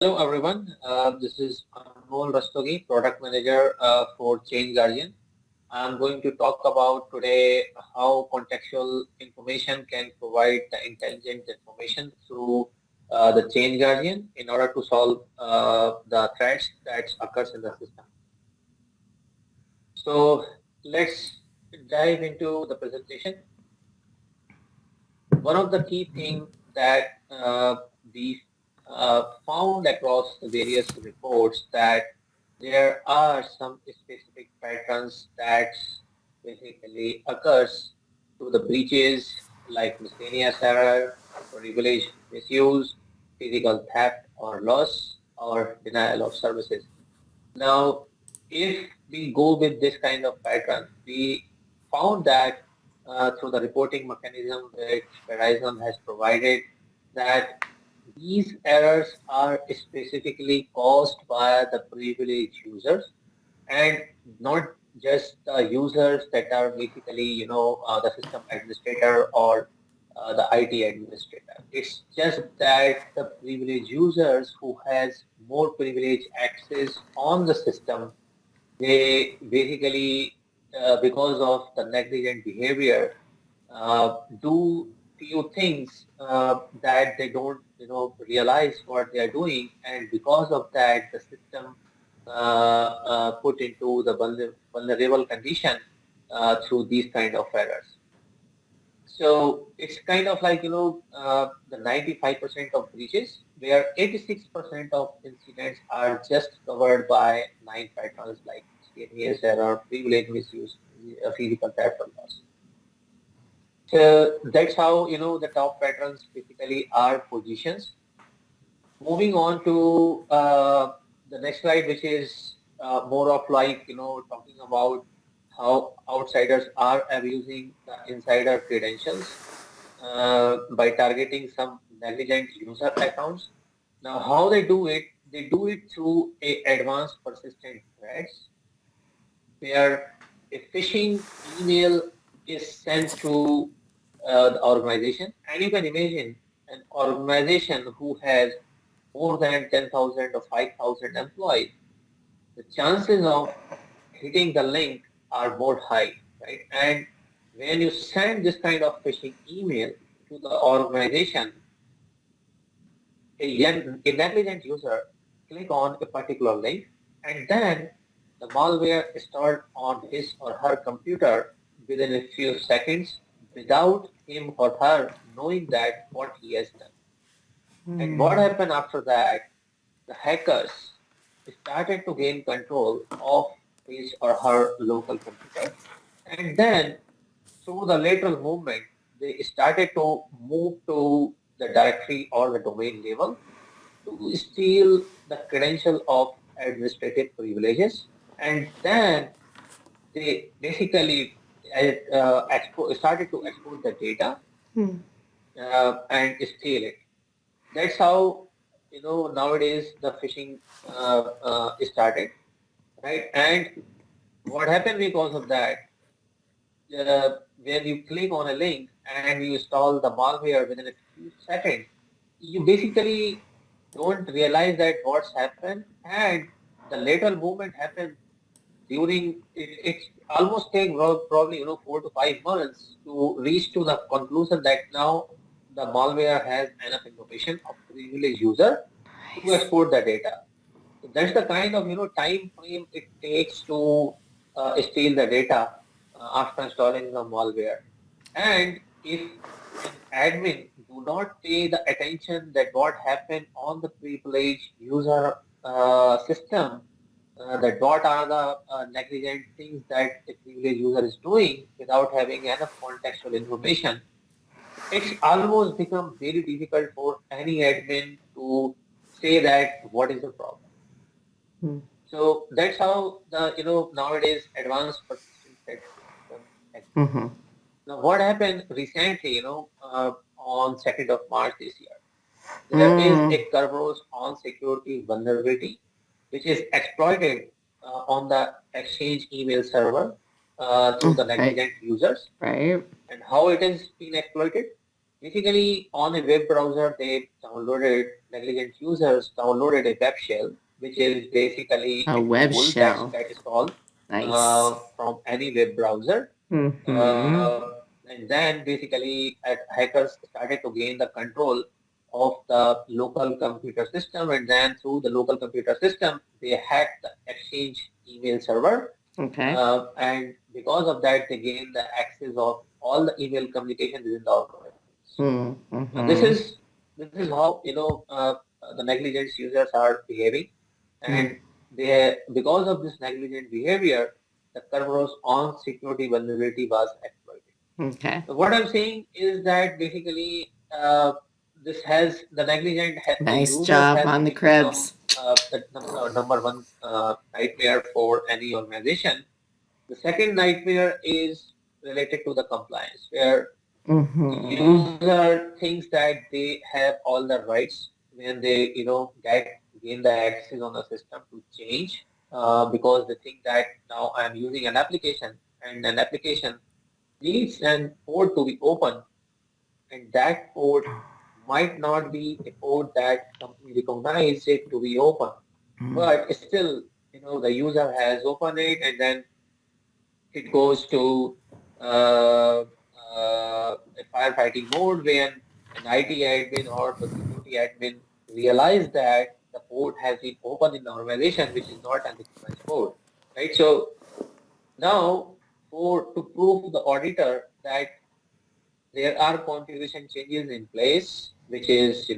Hello everyone, this is Anmol Rastogi, Product Manager for Change Guardian. I'm going to talk about today how contextual information can provide the intelligent information through the Change Guardian in order to solve the threats that occurs in the system. So let's dive into the presentation. One of the key things that we found across the various reports that there are some specific patterns that basically occurs to the breaches like miscellaneous error, privilege misuse, physical theft or loss, or denial of services. Now, if we go with this kind of pattern, we found that through the reporting mechanism which Verizon has provided, that these errors are specifically caused by the privileged users and not just the users that are basically, the system administrator or the IT administrator. It's just that the privileged users who has more privileged access on the system, they basically, because of the negligent behavior, do few things that they don't, realize what they are doing, and because of that, the system put into the vulnerable condition through these kind of errors. So it's kind of like, the 95% of breaches, where 86% of incidents are just covered by nine patterns like CNES error, privilege misuse, physical theft or loss. So that's how, the top patterns typically are positions. Moving on to the next slide, which is more of like, talking about how outsiders are abusing the insider credentials by targeting some negligent user accounts. Now, how they do it through a advanced persistent threats where a phishing email is sent to the organization. And you can imagine an organization who has more than 10,000 or 5,000 employees, the chances of hitting the link are more high, right? And when you send this kind of phishing email to the organization, a negligent user click on a particular link, and then the malware start on his or her computer within a few seconds without him or her knowing that what he has done. And what happened after that? The hackers started to gain control of his or her local computer. And then through the lateral movement, they started to move to the directory or the domain level to steal the credential of administrative privileges. And then they basically started to export the data and steal it. That's how, nowadays the phishing started, right? And what happened because of that, when you click on a link and you install the malware within a few seconds, you basically don't realize that what's happened, and the lateral movement happened during it. It's almost take probably 4 to 5 months to reach to the conclusion that now the malware has enough information of privileged user to export the data. So that's the kind of time frame it takes to steal the data after installing the malware. And if an admin do not pay the attention that what happened on the privileged user system, that what are the negligent things that a privileged user is doing without having enough contextual information, it's almost become very difficult for any admin to say that what is the problem. So that's how the nowadays advanced persistent threat system exists. Now, what happened recently, on 2nd of March this year, there is a Kerberos on security vulnerability, which is exploited on the Exchange email server through the negligent users. Right. And how it is being exploited? Basically, on a web browser, they downloaded, negligent users downloaded a web shell, which is basically A a web tool that's shell. that installed Nice. from any web browser. Mm-hmm. Uh, and then basically, hackers started to gain the control of the local computer system, and then through the local computer system, they hacked the Exchange email server, Okay. and because of that, they gained the access of all the email communication within the organizations. Now, this Mm-hmm. is this is how the negligent users are behaving, and they because of this negligent behavior, the Kerberos on security vulnerability was exploited. Okay. So what I'm saying is that basically this has the the Nice users job has on the become Krebs. number one nightmare for any organization. The second nightmare is related to the compliance, where Mm-hmm. user thinks that they have all the rights when they gain the access on the system to change, because they think that now I'm using an application, and an application needs an port to be open, and that port might not be a port that company recognizes it to be open, but still the user has opened it, and then it goes to a firefighting mode when an IT admin or the security admin realize that the port has been opened in the organization, which is not an recognized port, right? So now, for to prove the auditor that there are configuration changes in place, which is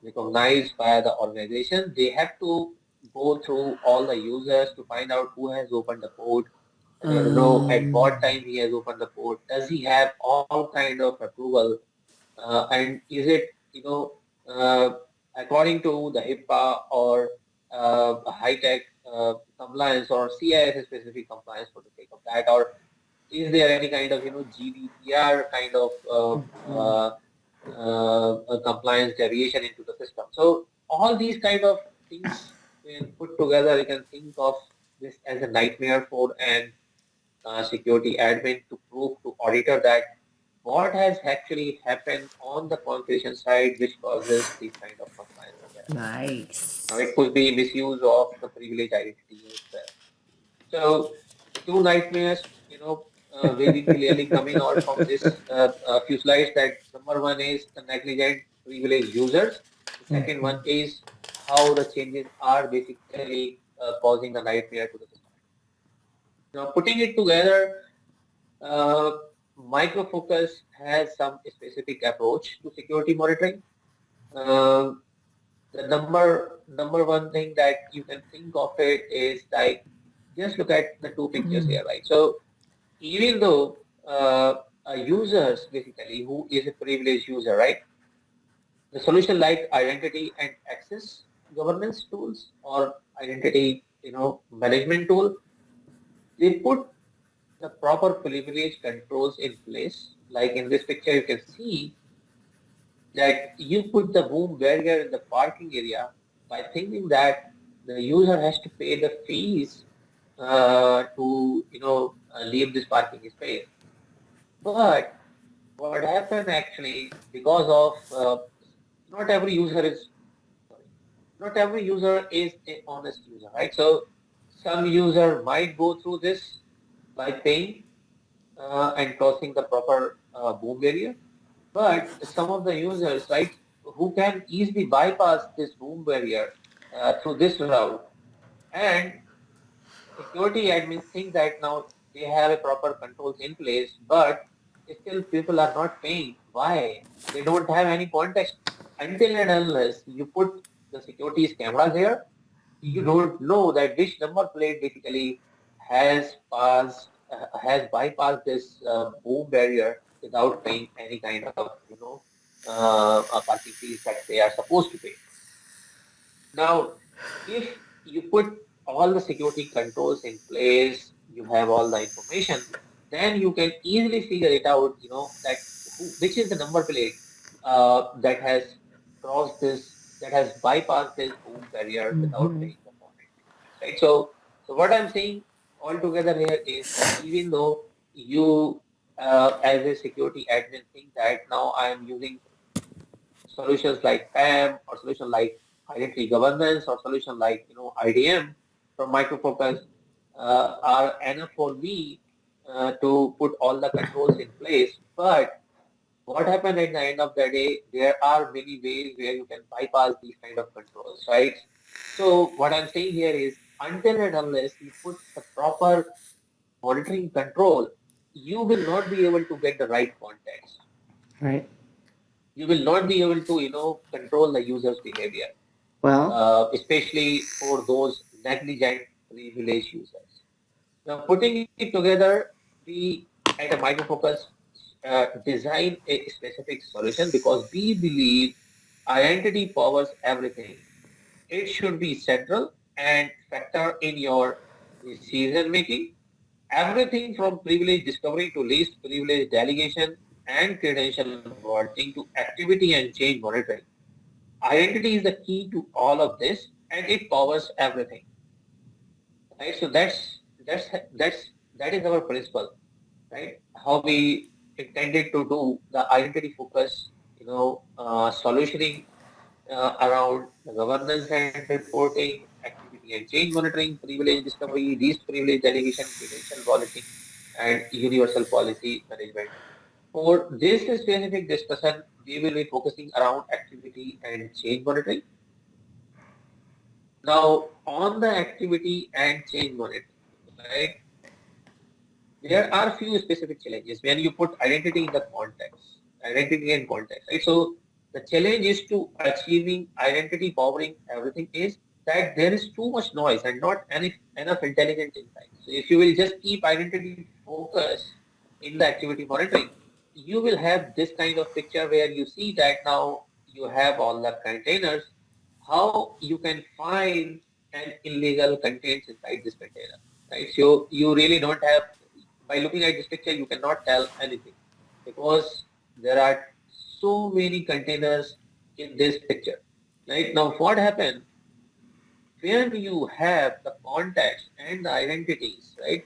recognized by the organization, they have to go through all the users to find out who has opened the port, at what time he has opened the port, does he have all kind of approval, and is it uh, according to the HIPAA or high tech compliance or CIS specific compliance for the sake of that, or is there any kind of GDPR kind of compliance deviation into the system? So all these kind of things, when put together, you can think of this as a nightmare for an security admin to prove to auditor that what has actually happened on the configuration side which causes these kind of compliance errors. Now Nice. it could be misuse of the privileged identity as well. So the two nightmares, will be clearly coming out from this few slides. That number one is the negligent privileged users. The second one is how the changes are basically causing the nightmare to the system. Now putting it together, uh, Micro Focus has some specific approach to security monitoring. Uh, the number one thing that you can think of it is like, just look at the two pictures here, right? So even though a users basically who is a privileged user, right? The solution like identity and access governance tools or identity management tool, they put the proper privilege controls in place. Like in this picture, you can see that you put the boom barrier in the parking area by thinking that the user has to pay the fees to leave this parking space. But what happened actually, because of not every user is sorry, not every user is a honest user, right? So some user might go through this by paying and crossing the proper boom barrier. But some of the users, right, who can easily bypass this boom barrier through this route, and security admins think that now they have a proper controls in place, but still people are not paying. Why? They don't have any context. Until and unless you put the security's cameras here, you don't know that which number plate basically has bypassed this boom barrier without paying any kind of parking fees that they are supposed to pay. Now, if you put all the security controls in place, you have all the information, then you can easily figure it out, that which is the number plate that has crossed this, that has bypassed this boom barrier without paying the monetary fees, right? So what I'm saying altogether here is that even though you, as a security admin, think that now I am using solutions like PAM or solution like identity governance or solution like IDM from Micro Focus are enough for me to put all the controls in place. But what happened at the end of the day, there are many ways where you can bypass these kind of controls, right? So what I'm saying here is until and unless you put the proper monitoring control, you will not be able to get the right context. Right. You will not be able to, control the user's behavior, Well, especially for those negligent privileged users. Now, putting it together, we at a Micro Focus design a specific solution because we believe identity powers everything. It should be central and factor in your decision making. Everything from privilege discovery to least privilege delegation and credential vaulting to activity and change monitoring. Identity is the key to all of this and it powers everything. Right? So that is our principle, right? How we intended to do the identity focus, solutioning around the governance and reporting, activity and change monitoring, privilege discovery, least privilege delegation, credential vaulting, and universal policy management. For this specific discussion, we will be focusing around activity and change monitoring. Now, on the activity and change monitoring, right? There are few specific challenges when you put identity in the context, identity and context, right? So the challenge is to achieving identity powering everything is that there is too much noise and not enough intelligent insight. So if you will just keep identity focus in the activity monitoring, you will have this kind of picture where you see that now you have all the containers, how you can find an illegal contents inside this container, right? So you really don't have, by looking at this picture, you cannot tell anything because there are so many containers in this picture. Right now, what happened when you have the context and the identities, right,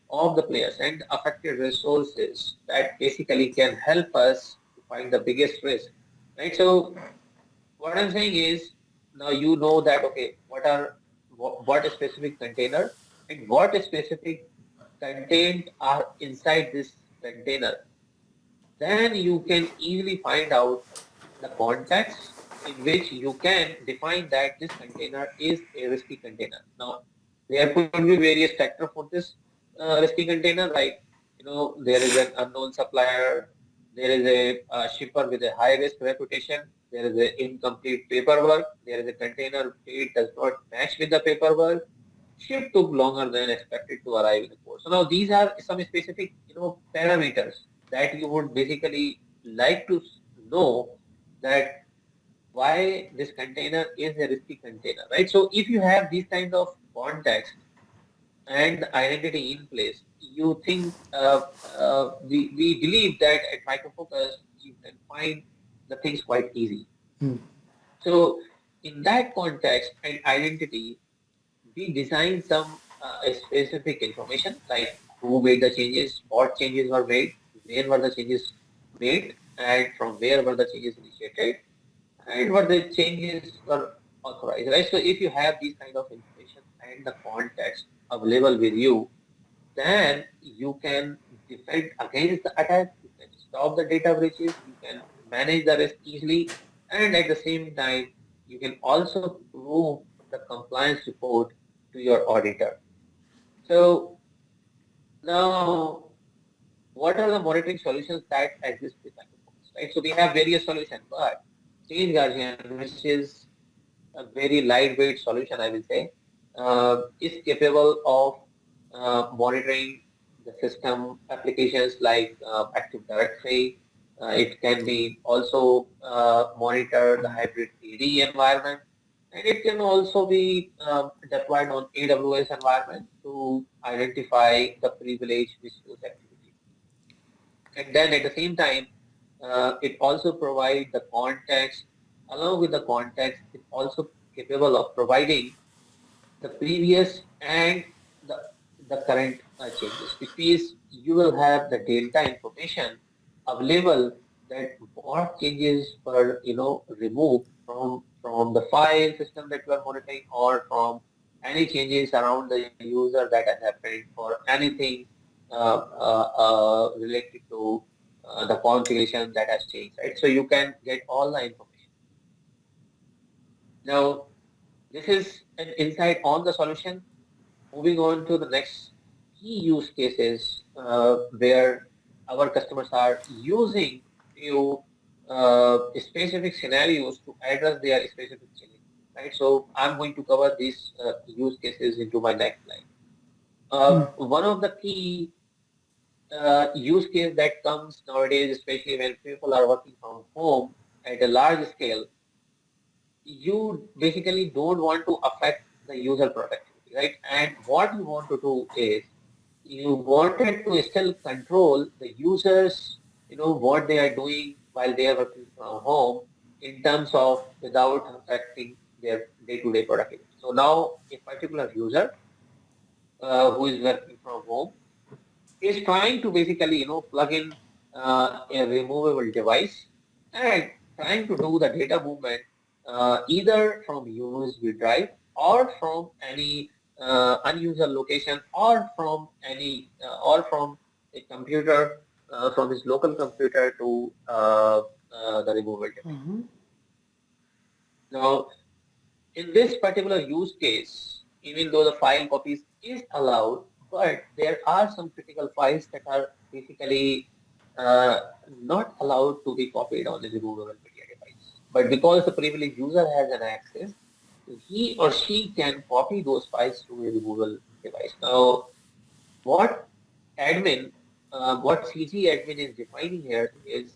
of the players and affected resources that basically can help us to find the biggest risk, right? So what I'm saying is now you know that okay, what a specific container and what a specific content are inside this container, then you can easily find out the context in which you can define that this container is a risky container. Now, there could be various factors for this risky container, like there is an unknown supplier, there is a shipper with a high risk reputation, there is a incomplete paperwork, there is a container date does not match with the paperwork, ship took longer than expected to arrive in the port. So now these are some specific, parameters that you would basically like to know that why this container is a risky container, right? So if you have these kind of context and the identity in place, you think we believe that at Microfocus you can find the things quite easy. hmm, So in that context and identity, we design some specific information like who made the changes, what changes were made, when were the changes made, and from where were the changes initiated, and what the changes were authorized, right? So if you have these kind of information and the context available with you, then you can defend against the attack, you can stop the data breaches, you can manage the risk easily, and at the same time, you can also prove the compliance report to your auditor. So now, what are the monitoring solutions that exist with microphones, right? So we have various solutions, but Change Guardian, which is a very lightweight solution, I will say, is capable of monitoring the system applications like Active Directory. It can be also monitor the hybrid AD environment, and it can also be deployed on AWS environment to identify the privilege misuse activity. And then at the same time, it also provides the context. Along with the context, it also capable of providing the previous and the, the current changes, which means you will have the delta information available that what changes were removed from the file system that you are monitoring, or from any changes around the user that has happened, or anything related to the configuration that has changed, right? So you can get all the information. Now, this is an insight on the solution. Moving on to the next key use cases where our customers are using few specific scenarios to address their specific challenges, right? So I'm going to cover these use cases into my next slide. One of the key use case that comes nowadays, especially when people are working from home at a large scale, you basically don't want to affect the user productivity, right? And what you want to do is you wanted to still control the users, what they are doing while they are working from home in terms of without affecting their day-to-day productivity. So now a particular user who is working from home is trying to basically, plug in a removable device and trying to do the data movement either from USB drive or from any unusual location, or from a computer, from his local computer to the removable device. Now, in this particular use case, even though the file copies is allowed, but there are some critical files that are basically uh, not allowed to be copied on the removable media device. But because the privileged user has an access, he or she can copy those files to a removable device. Now, what admin, what CG admin is defining here is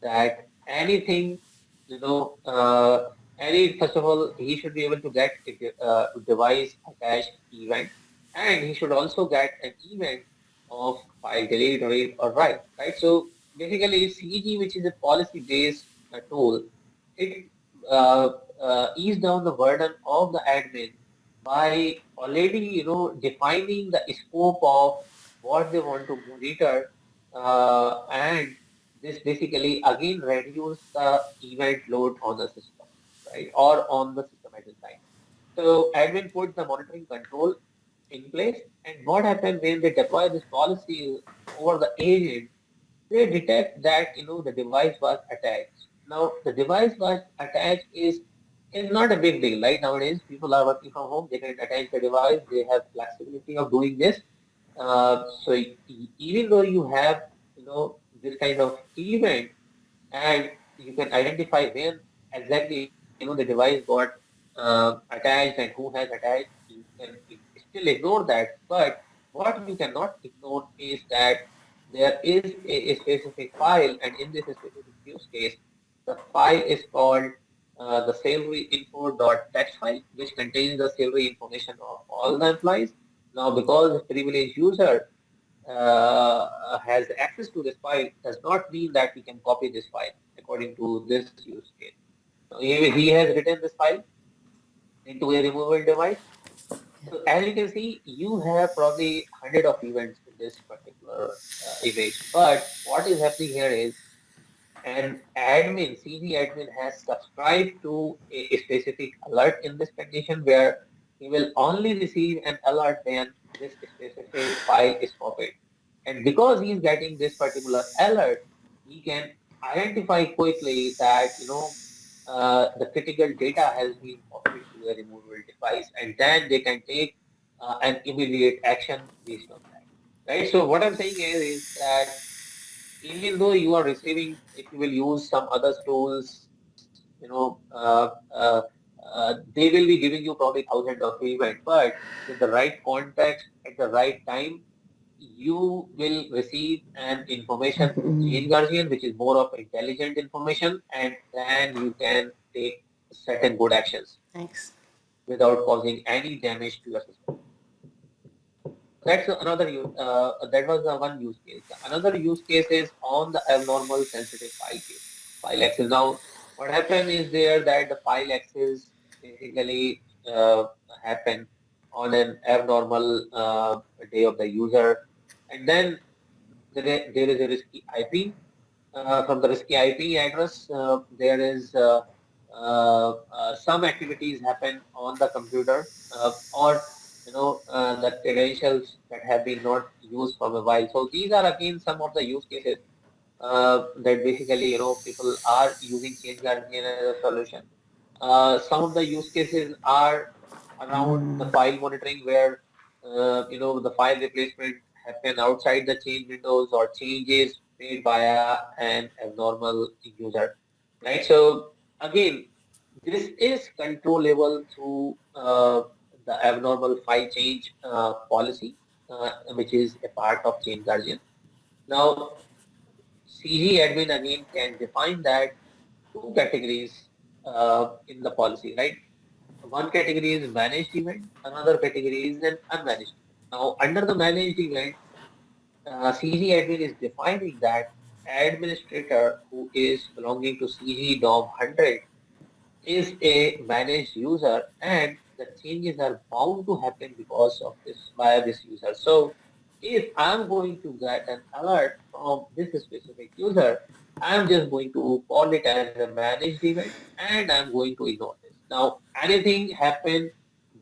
that anything, first of all, he should be able to get a device attached event, and he should also get an event of file delete, read, or write, right? So basically, CG, which is a policy-based tool, it uh, ease down the burden of the admin by already, defining the scope of what they want to monitor, and this basically again reduce the event load on the system, right? Or on the system at the time. So admin put the monitoring control in place, and what happened when they deploy this policy over the agent, they detect that the device was attached. Now the device was attached is not a big deal, right? Nowadays people are working from home, they can attach the device, they have flexibility of doing this. So even though you have this kind of event, and you can identify when exactly the device got attached and who has attached, you can still ignore that. But what you cannot ignore is that there is a specific file, and in this specific use case, the file is called the salary info.txt file, which contains the salary information of all the employees. Now, because the privileged user has access to this file, does not mean that we can copy this file according to this use case. Now, he has written this file into a removable device. So as you can see, you have probably hundred of events in this particular image. But what is happening here is an admin, CG admin has subscribed to a specific alert in this condition where he will only receive an alert when this specific file is copied. And because he is getting this particular alert, he can identify quickly that, the critical data has been copied to a removable device, and then they can take an immediate action based on that. Right. So what I'm saying is that even though you are receiving, if you will use some other tools, they will be giving you probably thousands of events, but with the right context at the right time, you will receive an information through change guardian, which is more of intelligent information, and then you can take certain good actions Thanks. without causing any damage to your system. So that's another use. That was the one use case. The another use case is on the abnormal sensitive file case, file access. Now, what happened is there that the file access basically happen on an abnormal day of the user, and then there is a risky IP. from the risky IP address, there is some activities happen on the computer, or the credentials that have been not used for a while. So these are again some of the use cases that basically people are using Change Guardian as a solution. Some of the use cases are around the file monitoring, where the file replacement happen outside the change windows or changes made by an abnormal user, right? So again, this is controllable through the abnormal file change policy, which is a part of Change Guardian. Now, CG admin again can define that two categories in the policy, right? One category is managed event, another category is an unmanaged event. Now, under the managed event, CG admin is defining that administrator who is belonging to CG DOM 100 is a managed user, and the changes are bound to happen because of this by this user. So if I'm going to get an alert from this specific user, I'm just going to call it as a managed event and I'm going to ignore this. Now anything happen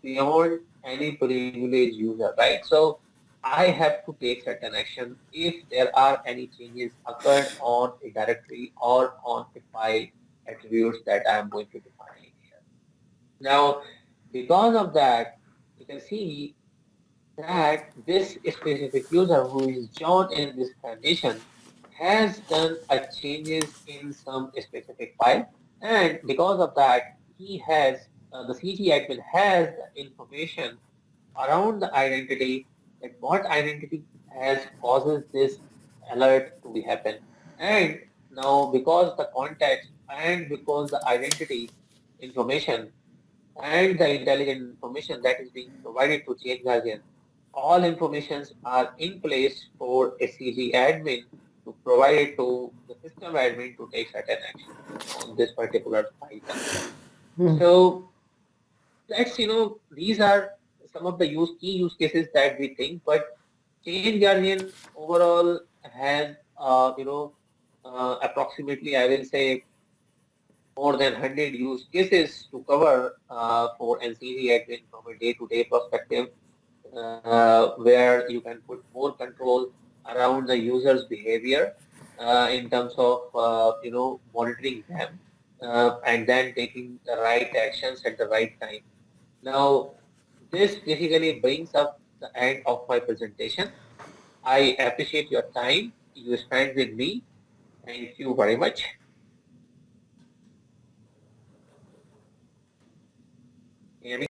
beyond any privileged user, right? So I have to take certain action if there are any changes occurred on a directory or on a file attributes that I am going to define here. Now, because of that, you can see that this specific user who is joined in this condition has done a changes in some specific file, and because of that, he has the CG admin has the information around the identity, that what identity has causes this alert to be happen. And now because the context and because the identity information and the intelligent information that is being provided to Change Guardian, all informations are in place for SCG admin to provide it to the system admin to take certain action on this particular item. So that's these are some of the key use cases that we think, but Change Guardian overall has approximately, I will say, more than 100 use cases to cover for NCG admin from a day-to-day perspective, where you can put more control around the user's behavior in terms of monitoring them and then taking the right actions at the right time. Now, this basically brings up the end of my presentation. I appreciate your time you spent with me. Thank you very much. Can you hear me?